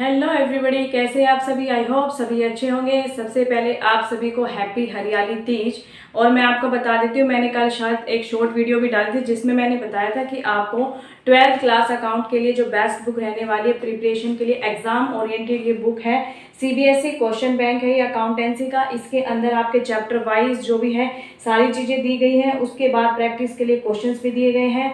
Hello everybody, कैसे हैं आप सभी। आई होप सभी अच्छे होंगे। सबसे पहले आप सभी को हैप्पी हरियाली तीज। और मैं आपको बता देती हूँ, मैंने कल शायद एक शॉर्ट वीडियो भी डाली थी जिसमें मैंने बताया था कि आपको 12th क्लास अकाउंट के लिए जो बेस्ट बुक रहने वाली है प्रिपरेशन के लिए एग्जाम ओरिएंटेड ये बुक है। सीबीएसई क्वेश्चन बैंक है ये अकाउंटेंसी का। इसके अंदर आपके चैप्टर वाइज जो भी है सारी चीज़ें दी गई हैं। उसके बाद प्रैक्टिस के लिए क्वेश्चन भी दिए गए हैं।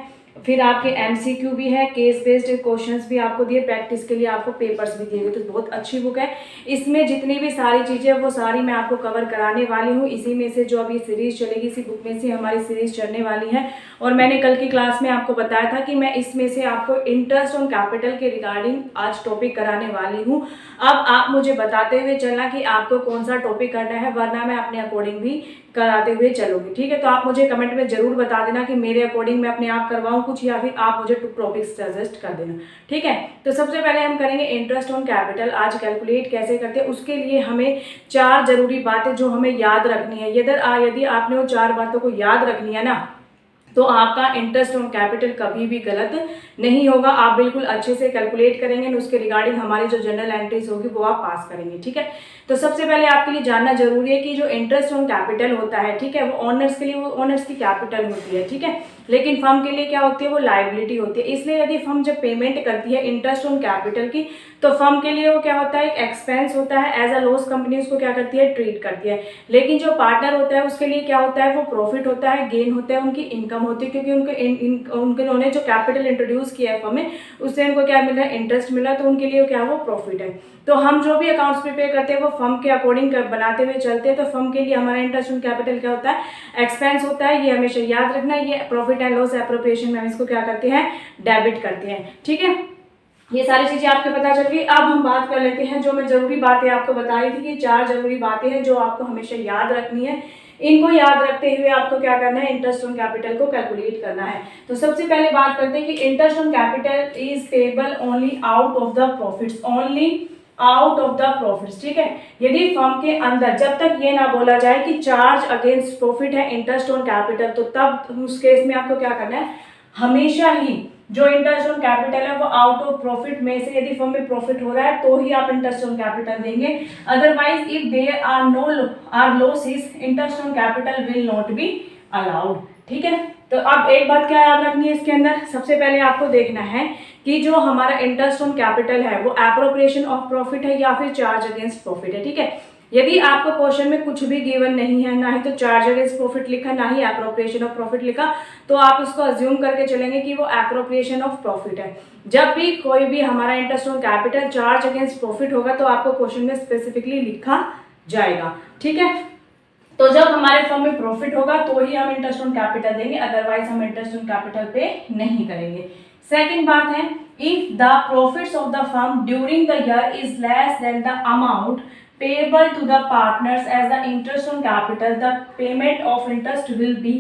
फिर आपके एमसीक्यू भी है, केस बेस्ड क्वेश्चंस भी आपको दिए, प्रैक्टिस के लिए आपको पेपर्स भी दिए गए। तो बहुत अच्छी बुक है। इसमें जितनी भी सारी चीज़ें वो सारी मैं आपको कवर कराने वाली हूँ। इसी में से जो अभी सीरीज चलेगी इसी बुक में से हमारी सीरीज चलने वाली है। और मैंने कल की क्लास में आपको बताया था कि मैं इसमें से आपको इंटरेस्ट ऑन कैपिटल के रिगार्डिंग आज टॉपिक कराने वाली हूँ। अब आप मुझे बताते हुए चलना कि आपको कौन सा टॉपिक करना है, वरना मैं अपने अकॉर्डिंग भी कराते हुए चलोगे। ठीक है, तो आप मुझे कमेंट में जरूर बता देना कि मेरे अकॉर्डिंग मैं अपने आप करवाऊँ कुछ, या फिर आप मुझे टॉपिक्स सजेस्ट कर देना। ठीक है, तो सबसे पहले हम करेंगे इंटरेस्ट ऑन कैपिटल। आज कैलकुलेट कैसे करते हैं उसके लिए हमें 4 जरूरी बातें जो हमें याद रखनी है। यदि आपने वो 4 बातों को याद रखनी है ना, तो आपका इंटरेस्ट ऑन कैपिटल कभी भी गलत नहीं होगा। आप बिल्कुल अच्छे से कैलकुलेट करेंगे, उसके रिगार्डिंग हमारी जो जनरल एंट्रीज होगी वो आप पास करेंगे। ठीक है, तो सबसे पहले आपके लिए जानना जरूरी है कि जो इंटरेस्ट ऑन कैपिटल होता है, ठीक है, वो ऑनर्स के लिए वो ऑनर्स की कैपिटल होती है। ठीक है, लेकिन फर्म के लिए क्या होती है, वो लायबिलिटी होती है। इसलिए यदि फर्म जब पेमेंट करती है इंटरेस्ट ऑन कैपिटल की, तो फर्म के लिए वो क्या होता है, एक एक्सपेंस होता है। एज अ लॉस कंपनी उसको क्या करती है, ट्रीट करती है। लेकिन जो पार्टनर होता है उसके लिए क्या होता है, वो प्रॉफिट होता है, गेन होता है, उनकी इनकम होती है, क्योंकि उन्होंने जो कैपिटल इंट्रोड्यूस किया है फर्म में उससे उनको क्या मिल रहा है, इंटरेस्ट मिला, तो उनके लिए क्या है, वो प्रॉफिट है। तो हम जो भी अकाउंट्स प्रिपेयर करते हैं वो फर्म के अकॉर्डिंग बनाते हुए चलते हैं। तो फर्म के लिए हमारा इंटरेस्ट ऑन कैपिटल क्या होता है, एक्सपेंस होता है। ये हमेशा याद रखना है। ये प्रॉफिट एंड लॉस एप्रोप्रिएशन में हम इसको क्या करते हैं, डेबिट करते हैं। ठीक है, ये सारी चीजें आपको पता चल गई। अब हम बात कर लेते हैं जो मैं जरूरी बातें आपको बता रही थी कि 4 जरूरी बातें हैं जो आपको हमेशा याद रखनी है। इनको याद रखते हुए आपको क्या करना है, इंटरेस्ट ऑन कैपिटल को कैलकुलेट करना है। तो सबसे पहले बात करते हैं कि interest on capital is payable only out of the profits, only out of the profits. ठीक है, यदि फर्म के अंदर जब तक ये ना बोला जाए कि चार्ज अगेंस्ट प्रॉफिट है इंटरेस्ट ऑन कैपिटल, तो तब उस केस में आपको क्या करना है, हमेशा ही जो इंटरेस्ट ऑन कैपिटल है वो आउट ऑफ प्रॉफिट में से, यदि फर्म में प्रॉफिट हो रहा है तो ही आप इंटरेस्ट ऑन कैपिटल देंगे। Otherwise if there are losses, interest on capital will not be allowed. ठीक है, तो अब एक बात क्या याद रखनी है इसके अंदर, सबसे पहले आपको देखना है कि जो हमारा इंटरेस्ट ऑन कैपिटल है वो एप्रोप्रिएशन ऑफ प्रॉफिट है या फिर चार्ज अगेंस्ट प्रॉफिट है। ठीक है, यदि आपको क्वेश्चन में कुछ भी गिवन नहीं है, ना ही तो चार्ज अगेंस्ट प्रॉफिट लिखा, ना ही एप्रोप्रिएशन ऑफ प्रॉफिट लिखा, तो आप उसको अज्यूम करके चलेंगे कि वो एप्रोप्रिएशन ऑफ प्रॉफिट है। जब भी कोई भी हमारा interest on capital charge against profit होगा तो आपको क्वेश्चन में स्पेसिफिकली लिखा जाएगा। ठीक है, तो जब हमारे फर्म में प्रॉफिट होगा तो ही हम इंटरेस्ट ऑन कैपिटल देंगे, अदरवाइज हम इंटरेस्ट ऑन कैपिटल पे नहीं करेंगे। सेकंड बात है, if the profits of the firm during the year is less than the amount payable to the partners as the interest on capital, the payment of interest will be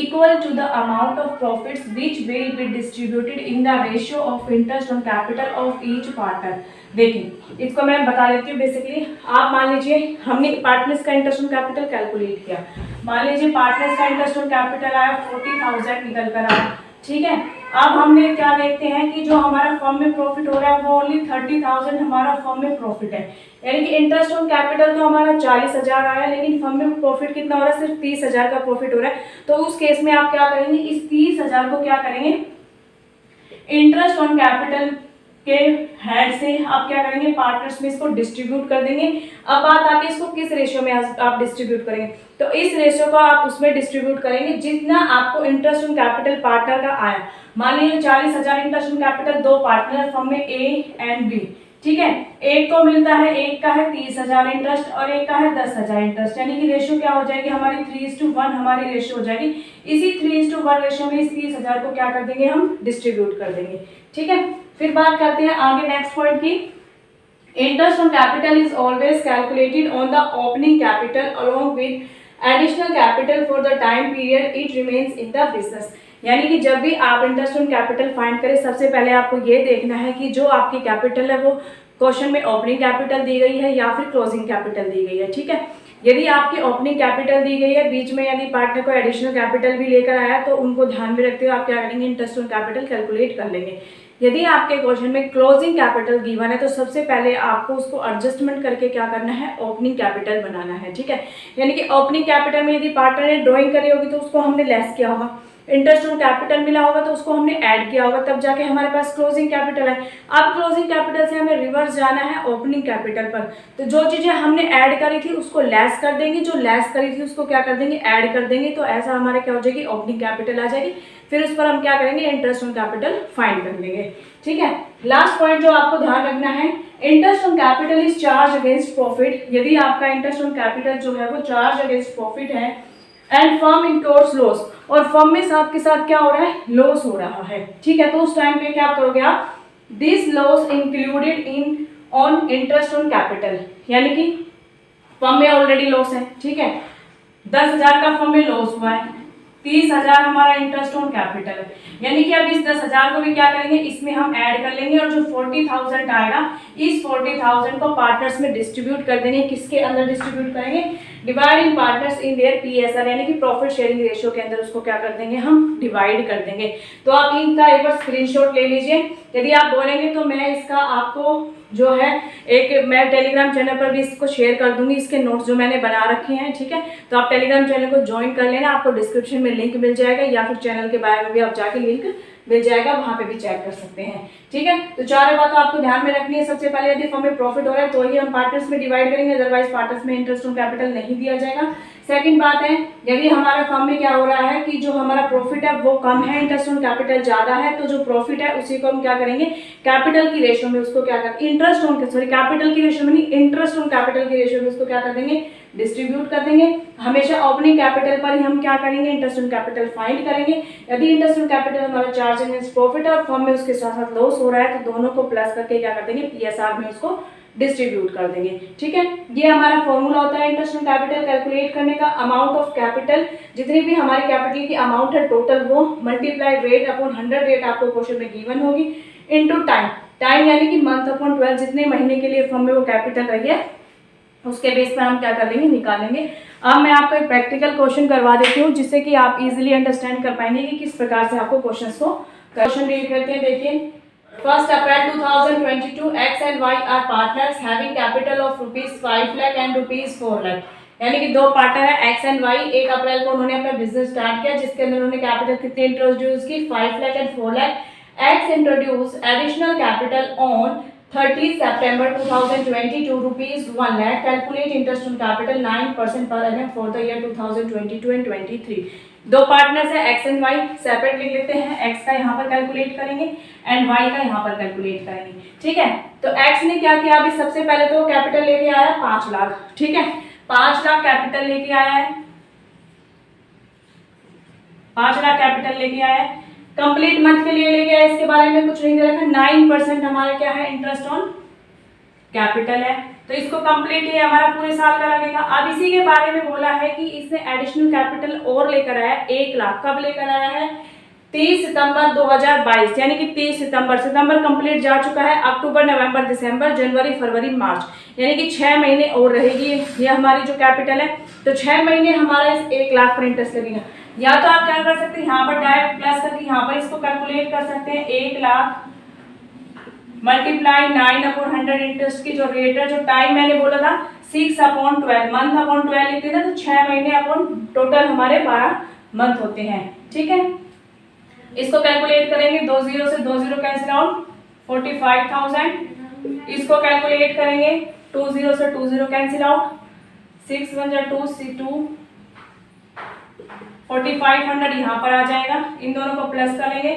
equal to the amount of profits which will be distributed in the ratio of interest on capital of each partner। देखिए, इसको मैं बता देती हूँ। Basically आप मान लीजिए हमने पार्टनर्स का इंटरेस्ट ऑन कैपिटल कैलकुलेट किया। मान लीजिए पार्टनर्स का इंटरेस्ट ऑन कैपिटल आया 40,000 निकल कर आया। ठीक है, अब हमने क्या देखते हैं कि जो हमारा फर्म में प्रॉफिट हो रहा है वो ओनली 30,000 हमारा फर्म में प्रॉफिट है। यानी कि इंटरेस्ट ऑन कैपिटल तो हमारा 40,000 आया, लेकिन फर्म में प्रॉफिट कितना हो रहा है, सिर्फ 30,000 का प्रॉफिट हो रहा है। तो उस केस में आप क्या करेंगे, इस 30,000 को क्या करेंगे, इंटरेस्ट ऑन कैपिटल के हेड से आप क्या करेंगे, पार्टनर्स में इसको डिस्ट्रीब्यूट कर देंगे। अब बात आती है इसको किस रेशियो में आप डिस्ट्रीब्यूट करेंगे, तो इस रेशियो को आप उसमें डिस्ट्रीब्यूट करेंगे जितना आपको इंटरेस्ट ऑन कैपिटल पार्टनर का आया। मान लीजिए 40,000 interest on capital, 2 partner firm में ए एंड बी। ठीक है, एक को मिलता है, एक का है 30,000 इंटरेस्ट और एक का है 10,000 इंटरेस्ट, यानी कि रेशियो क्या हो जाएगी हमारी 3:1 हमारी रेशियो हो जाएगी। इसी 3:1 रेशियो में इस 30,000 को क्या कर देंगे, हम डिस्ट्रीब्यूट कर देंगे। ठीक है, फिर बात करते हैं आगे नेक्स्ट पॉइंट की। Interest on capital is always calculated on the opening capital along with additional capital for the time period it remains in the business. यानी कि जब भी आप इंटरेस्ट ऑन कैपिटल फाइंड करें, सबसे पहले आपको ये देखना है कि जो आपकी कैपिटल है वो क्वेश्चन में ओपनिंग कैपिटल दी गई है या फिर क्लोजिंग कैपिटल दी गई है। ठीक है, यदि आपकी ओपनिंग कैपिटल दी गई है, बीच में यदि पार्टनर को एडिशनल कैपिटल भी लेकर आया तो उनको ध्यान में रखते हुए आप क्या करेंगे, इंटरेस्ट ऑन कैपिटल कैलकुलेट कर लेंगे। यदि आपके क्वेश्चन में क्लोजिंग कैपिटल गिवन है तो सबसे पहले आपको उसको एडजस्टमेंट करके क्या करना है, ओपनिंग कैपिटल बनाना है। ठीक है, यानी कि ओपनिंग कैपिटल में यदि पार्टनर ने ड्राइंग करी होगी तो उसको हमने लेस किया होगा, इंटरेस्ट ऑन कैपिटल मिला होगा तो उसको हमने ऐड किया होगा, तब जाके हमारे पास क्लोजिंग कैपिटल है। अब क्लोजिंग कैपिटल से हमें रिवर्स जाना है ओपनिंग कैपिटल पर, तो जो चीजें हमने ऐड करी थी उसको लेस कर देंगे, जो लेस करी थी उसको क्या कर देंगे, ऐड कर देंगे, तो ऐसा हमारे क्या हो जाएगी, ओपनिंग कैपिटल आ जाएगी। फिर उस पर हम क्या करेंगे, इंटरेस्ट ऑन कैपिटल फाइंड कर लेंगे। ठीक है, लास्ट पॉइंट जो आपको ध्यान रखना है, interest on capital is charge against profit. यदि आपका इंटरेस्ट ऑन कैपिटल जो है वो चार्ज अगेंस्ट प्रॉफिट है एंड फर्म इनकोर्स लॉस, और फर्म में साथ के साथ क्या हो रहा है, लॉस हो रहा है। ठीक है, तो उस टाइम पे क्या करोगे आप, this loss included in on interest on capital, यानी कि फर्म में ऑलरेडी लॉस है। ठीक है, 10,000 का फर्म में लॉस हुआ है, 30,000 हमारा इंटरेस्ट ऑन कैपिटल है, यानी कि अब इस 10,000 को भी क्या करेंगे, इसमें हम ऐड कर लेंगे और जो 40,000 आएगा इस 40,000 को पार्टनर्स में डिस्ट्रीब्यूट कर देंगे। किसके अंदर डिस्ट्रीब्यूट करेंगे, divide in partners in their PSR, यानी कि प्रॉफिट शेयरिंग रेशियो के अंदर उसको क्या कर देंगे, हम डिवाइड कर देंगे। तो आप इनका एक बार स्क्रीनशॉट ले लीजिए। यदि आप बोलेंगे तो मैं इसका आपको जो है एक मैं टेलीग्राम चैनल पर भी इसको शेयर कर दूंगी, इसके नोट्स जो मैंने बना रखे हैं। ठीक है, तो आप टेलीग्राम चैनल को ज्वाइन कर लेना, आपको डिस्क्रिप्शन में लिंक मिल जाएगा या फिर चैनल के बारे में भी आप जाके लिंक मिल जाएगा, वहां पे भी चेक कर सकते हैं। ठीक है, तो चारों बातें आपको ध्यान में रखनी है। सबसे पहले यदि फर्म में प्रॉफिट हो रहा है तो ही हम पार्टनर्स में डिवाइड करेंगे, अदरवाइज पार्टनर्स में इंटरेस्ट ऑन कैपिटल नहीं दिया जाएगा। सेकंड बात है, यदि हमारा फर्म में क्या हो रहा है कि जो हमारा प्रॉफिट है वो कम है, इंटरेस्ट ऑन कैपिटल ज्यादा है, तो जो प्रॉफिट है उसी को हम क्या करेंगे, कैपिटल की रेशियो में उसको क्या करेंगे, इंटरेस्ट ऑन सॉरी कैपिटल की रेशियो में नहीं, इंटरेस्ट ऑन कैपिटल की रेशियो में उसको क्या कर देंगे, डिस्ट्रीब्यूट कर देंगे। हमेशा ओपनिंग कैपिटल पर ही हम क्या करेंगे, इंटरेस्ट ऑन कैपिटल फाइंड करेंगे। यदि इंटरेस्ट ऑन कैपिटल हमारा चार्ज अगेंस्ट प्रॉफिट है और फर्म में उसके साथ साथ लॉस हो रहा है तो दोनों को प्लस करके क्या कर देंगे, पीएसआर में उसको डिस्ट्रीब्यूट कर देंगे। ठीक है, ये हमारा फॉर्मूला होता है इंटरेस्ट ऑन कैपिटल कैलकुलेट करने का। अमाउंट ऑफ कैपिटल, जितनी भी हमारी कैपिटल की अमाउंट है टोटल, वो मल्टीप्लाई रेट अपॉन 100 रेट आपको क्वेश्चन में गिवन होगी, इनटू टाइम, टाइम यानी कि मंथ अपॉन 12, जितने महीने के लिए फर्म में वो कैपिटल रही है उसके बेस पर हम क्या कर लेंगे, निकालेंगे। अब मैं आपको एक प्रैक्टिकल क्वेश्चन करवा देती हूँ जिससे कि आप इजीली अंडरस्टैंड कर पाएंगे कि किस प्रकार से आपको क्वेश्चन रीड करते हैं। देखिए, 1 April 2022 X and Y are partners having capital of ₹5 lakh and ₹4 lakh, यानी कि दो पार्टनर है एक्स एंड वाई। 1 अप्रैल को उन्होंने अपना बिजनेस स्टार्ट किया जिसके अंदर उन्होंने कैपिटल कितनी इंट्रोड्यूस की, 5 lakh and 4 lakh. X introduce additional capital on 30 September 2022 ₹1 lakh. Calculate interest on capital 9% per annum for the year 2022 and 23. दो पार्टनर्स है एक्स एंड वाई, सेपरेट लिख लेते हैं, एक्स का यहाँ पर कैलकुलेट करेंगे एंड वाई का यहाँ पर कैलकुलेट करेंगे। ठीक है, तो एक्स ने क्या किया, अभी सबसे पहले तो कैपिटल लेके आया 5 लाख। ठीक है, 5 लाख कैपिटल लेके आया है, 5 लाख कैपिटल लेके आया है, कंप्लीट मंथ के लिए ले गया, इसके बारे में कुछ नहीं दे रखा। 9% हमारा क्या है, इंटरेस्ट ऑन कैपिटल है, तो इसको कंप्लीट ये हमारा पूरे साल का लगेगा। अब इसी के बारे में बोला है कि इसने एडिशनल कैपिटल और लेकर आया 1 लाख। कब लेकर आया है, 30 सितंबर 2022, यानी कि 30 सितंबर कंप्लीट जा चुका है। अक्टूबर, नवंबर, दिसंबर, जनवरी, फरवरी, मार्च, यानी कि 6 महीने और रहेगी ये हमारी जो कैपिटल है। तो 6 महीने हमारा इस 1 लाख पर इंटरेस्ट लगेगा। या तो आप क्या कर सकते हैं, यहाँ पर डायरेक्ट प्लस करके यहाँ पर इसको कैलकुलेट कर सकते हैं, 1 लाख मल्टीप्लाई 9/100 इंटरेस्ट की जो रेट है, जो टाइम मैंने बोला था 6/12, मंथ अपॉन 12 लिखते थे, तो 6 महीने अपॉन टोटल हमारे 12 मंथ होते हैं। ठीक है, इसको कैलकुलेट करेंगे, 2 0 से 2 0 कैंसिल आउट, 45,000। इसको कैलकुलेट करेंगे, 2 0 से 2 0 कैंसिल आउट, 6 1 2 2, 4500 यहाँ पर आ जाएगा, इन दोनों को प्लस करेंगे,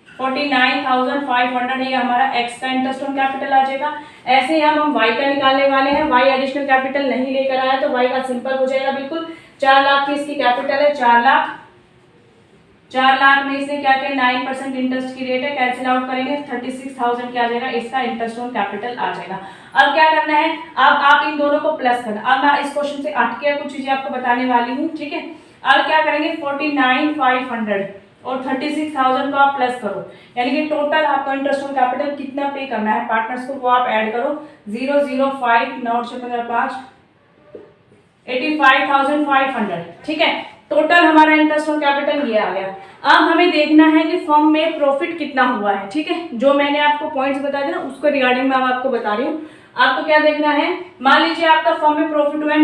49,500 ये हमारा एक्स का इंटरेस्ट ऑन कैपिटल आ जाएगा। ऐसे ही हम वाई का निकालने वाले हैं। वाई एडिशनल कैपिटल नहीं लेकर आया तो वाई का सिंपल हो जाएगा बिल्कुल। 4 लाख की इसकी कैपिटल है, 4 लाख में इसने क्या किया, 9% इंटरेस्ट की रेट है, कैंसिल आउट करेंगे, 36,000 क्या आ जाएगा, इसका इंटरेस्ट ऑन कैपिटल आ जाएगा। अब क्या करना है, अब आप इन दोनों को प्लस करना। अब मैं इस क्वेश्चन से हट के कुछ चीजें आपको बताने वाली हूँ। ठीक है, अब क्या करेंगे, 49,500 और 36,000 को आप प्लस करो, यानी कि टोटल आपका इंटरेस्ट ऑन कैपिटल कितना पे करना है पार्टनर्स को वो आप ऐड करो 005 9 से 5 85,500। ठीक है, टोटल हमारा इंटरेस्ट ऑन कैपिटल ये आ गया। अब हमें देखना है कि फर्म में प्रॉफिट कितना हुआ है। ठीक है, जो मैंने आपको पॉइंट्स बताए थे ना उसको रिगार्डिंग मैं आपको बता रही हूँ। आपको क्या देखना है, मान लीजिए आपका फर्म में प्रॉफिट हुआ है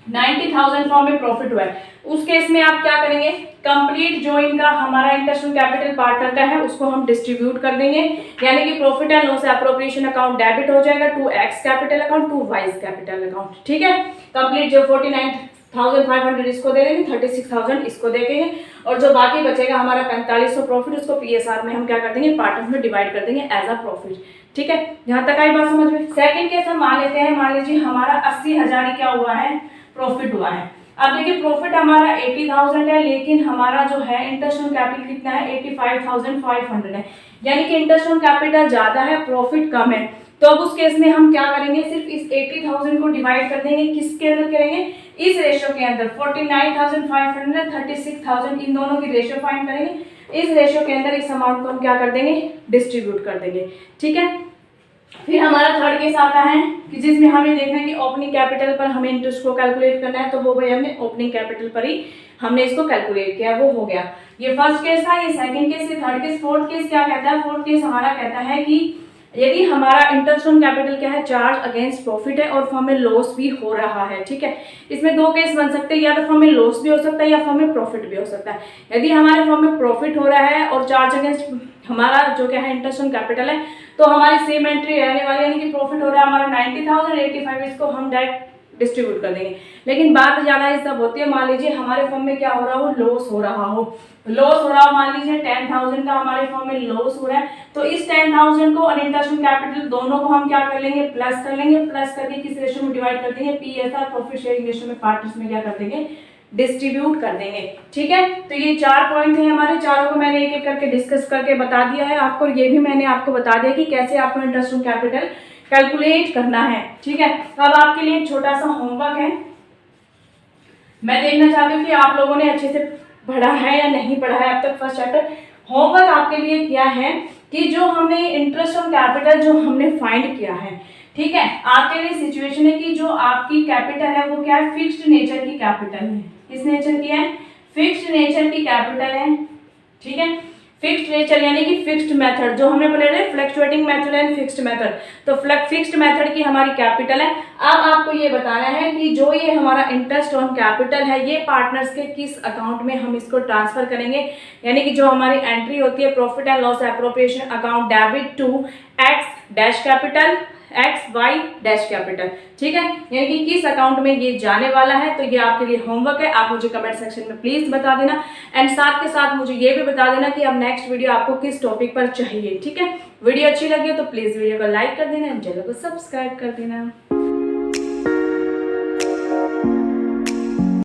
90,000 फॉर्म में प्रॉफिट हुआ है। उस केस में आप क्या करेंगे, कंप्लीट जो इनका हमारा इंटरेस्ट ऑन कैपिटल पार्टनर का है उसको हम डिस्ट्रीब्यूट कर देंगे, यानी कि profit and loss appropriation account debit हो जाएगा to X capital account to Y's capital account. ठीक है, कंप्लीट जो 49,500 इसको दे देंगे, 36,000 इसको दे देंगे, और जो बाकी बचेगा हमारा 4500 प्रॉफिट उसको पीएसआर में हम क्या कर देंगे, पार्टनर्स में डिवाइड कर देंगे एज अ प्रॉफिट। ठीक है, यहाँ तक आई बात समझ में। सेकंड केस हम मान लेते हैं, मान लीजिए हमारा 80,000 क्या हुआ है, प्रॉफिट हुआ है। अब देखिए प्रॉफिट हमारा 80,000 है, लेकिन हमारा जो है इंटरेस्ट ऑन कैपिटल कितना है 85,500 है, यानी कि इंटरेस्ट ऑन कैपिटल ज्यादा है प्रॉफिट कम है। तो अब उस केस में हम क्या करेंगे, सिर्फ इस 80,000 को डिवाइड कर देंगे, किसके अंदर करेंगे, इस रेशियो के अंदर 49,500 36,000 इन दोनों की रेशियो फाइंड करेंगे। इस रेशियो के अंदर इस अमाउंट को हम क्या कर देंगे, डिस्ट्रीब्यूट कर देंगे। ठीक है, फिर हमारा थर्ड केस आता है कि जिसमें हमें देखना है कि ओपनिंग कैपिटल पर हमें इंटरेस्ट को कैलकुलेट करना है, तो वो भाई हमने ओपनिंग कैपिटल पर ही हमने इसको कैलकुलेट किया, वो हो गया। ये फर्स्ट केस था, ये सेकंड केस, ये थर्ड केस। फोर्थ केस क्या कहता है, फोर्थ केस हमारा कहता है कि यदि हमारा इंटरेस्ट ऑन कैपिटल क्या है, चार्ज अगेंस्ट प्रॉफिट है और फर्म में लॉस भी हो रहा है। ठीक है, इसमें दो केस बन सकते हैं, या तो फर्म में लॉस भी हो सकता है या फर्म में प्रॉफिट भी हो सकता है। यदि हमारे फर्म में प्रॉफिट हो रहा है और चार्ज अगेंस्ट हमारा जो क्या है इंटरेस्ट ऑन कैपिटल है, तो हमारी सेम एंट्री रहने वाली, यानी कि प्रॉफिट हो रहा है हमारा 90,000, 85 इसको हम डायरेक्ट डिस्ट्रीब्यूट कर देंगे। लेकिन बात ज्यादा इस तब होती है, मान लीजिए हमारे फर्म में क्या हो रहा हो, लॉस हो रहा हो, मान लीजिए 10,000 का हमारे फर्म में लॉस हो रहा है, तो इस 10,000 को और इंटरेस्ट ऑन कैपिटल दोनों को हम क्या कर लेंगे, प्लस कर लेंगे, प्लस करके किस रेशियो में डिवाइड कर देंगे, पीएसआर प्रॉफिट शेयरिंग रेशियो में पार्टनर्स में क्या कर देंगे, डिस्ट्रीब्यूट कर देंगे। ठीक है, तो ये 4 पॉइंट थे हमारे, चारों को मैंने एक एक करके डिस्कस करके बता दिया है आपको। ये भी मैंने आपको बता दिया कि कैसे आपको इंटरेस्ट ऑन कैपिटल कैलकुलेट करना है। ठीक है, अब आपके लिए एक छोटा सा होमवर्क है, मैं देखना चाहती हूँ कि आप लोगों ने अच्छे से पढ़ा है या नहीं पढ़ा है अब तक फर्स्ट चैप्टर। होमवर्क आपके लिए क्या है कि जो हमने इंटरेस्ट ऑन कैपिटल जो हमने फाइंड किया है, ठीक है, आपके लिए सिचुएशन है कि जो आपकी कैपिटल है वो क्या है, फिक्स्ड नेचर की कैपिटल है। किस नेचर की है, फिक्स्ड नेचर की कैपिटल है। ठीक है, फिक्स्ड नेचर यानी कि फिक्स्ड मेथड, जो हमने पढ़े थे fluctuating method and fixed method, तो फिक्स्ड मेथड की हमारी कैपिटल है। अब आपको ये बताना है कि जो ये हमारा इंटरेस्ट ऑन कैपिटल है ये पार्टनर्स के किस अकाउंट में हम इसको ट्रांसफर करेंगे, यानी कि जो हमारी एंट्री होती है profit and loss appropriation account debit to X dash capital X Y dash capital. ठीक है, यानी कि किस अकाउंट में ये जाने वाला है। तो ये आपके लिए होमवर्क है, आप मुझे कमेंट सेक्शन में प्लीज बता देना, एंड साथ के साथ मुझे ये भी बता देना कि अब नेक्स्ट वीडियो आपको किस टॉपिक पर चाहिए। ठीक है, वीडियो अच्छी लगी तो प्लीज वीडियो को लाइक कर देना, चैनल को सब्सक्राइब कर देना।